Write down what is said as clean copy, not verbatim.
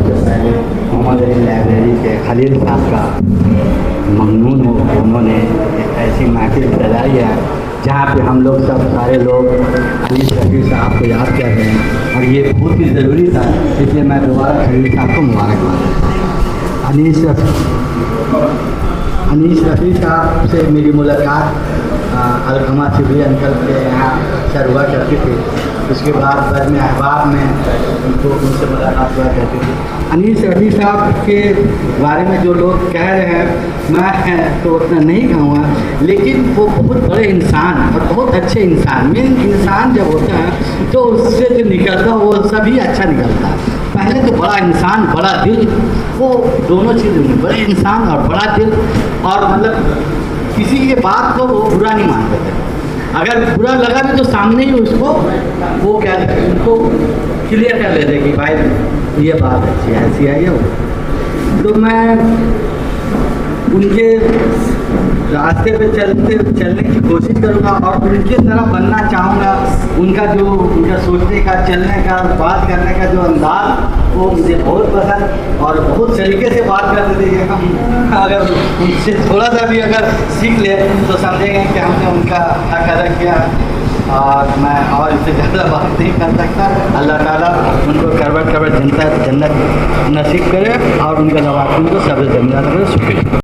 सबसे पहले मोहम्मद अली लाइब्रेरी के खलील साहब का ममनून हो, उन्होंने एक ऐसी महफिल सजाई है जहाँ पे हम लोग सब सारे लोग खलील शफी साहब को याद कर रहे हैं, और ये बहुत ही ज़रूरी था, इसलिए मैं दोबारा खलील साहब को मुबारकबाद। अनीस रफ़ी साहब से मेरी मुलाकात अलकमा सिबली अंकल के यहाँ अक्सर हुआ करती थी। उसके बाद में अहबाब में उनसे मुलाकात हुआ करती थी। अनीस रफ़ी साहब के बारे में जो लोग कह रहे हैं मैं तो उतना नहीं कहूँगा, लेकिन वो बहुत बड़े इंसान और बहुत अच्छे इंसान, मेन इंसान जब होता है तो उससे जो निकलता वो सभी अच्छा निकलता है। पहले तो बड़ा इंसान बड़ा दिल, वो दोनों चीज़ें, बड़े इंसान और बड़ा दिल, और मतलब किसी के बात को वो बुरा नहीं मानते थे। अगर बुरा लगा भी तो सामने ही उसको वो क्या उनको क्लियर कर लेते कि भाई ये बात अच्छी है, ऐसी है ये वो। तो मैं उनके रास्ते पे चलने की कोशिश करूँगा और उनके तरह बनना चाहूँगा। उनका सोचने का, चलने का, बात करने का जो अंदाज़ वो मुझे बहुत पसंद, और बहुत तरीके से बात करते थे कि हम अगर उनसे थोड़ा सा भी अगर सीख ले तो समझेंगे कि हमने उनका हक अदा किया। और मैं और इससे ज़्यादा बात नहीं कर सकता। अल्लाह ताला उनको करवट जन्नत नसीब करे और उनका नवाज़ उनको सब्र जमीन करे। शुक्रिया।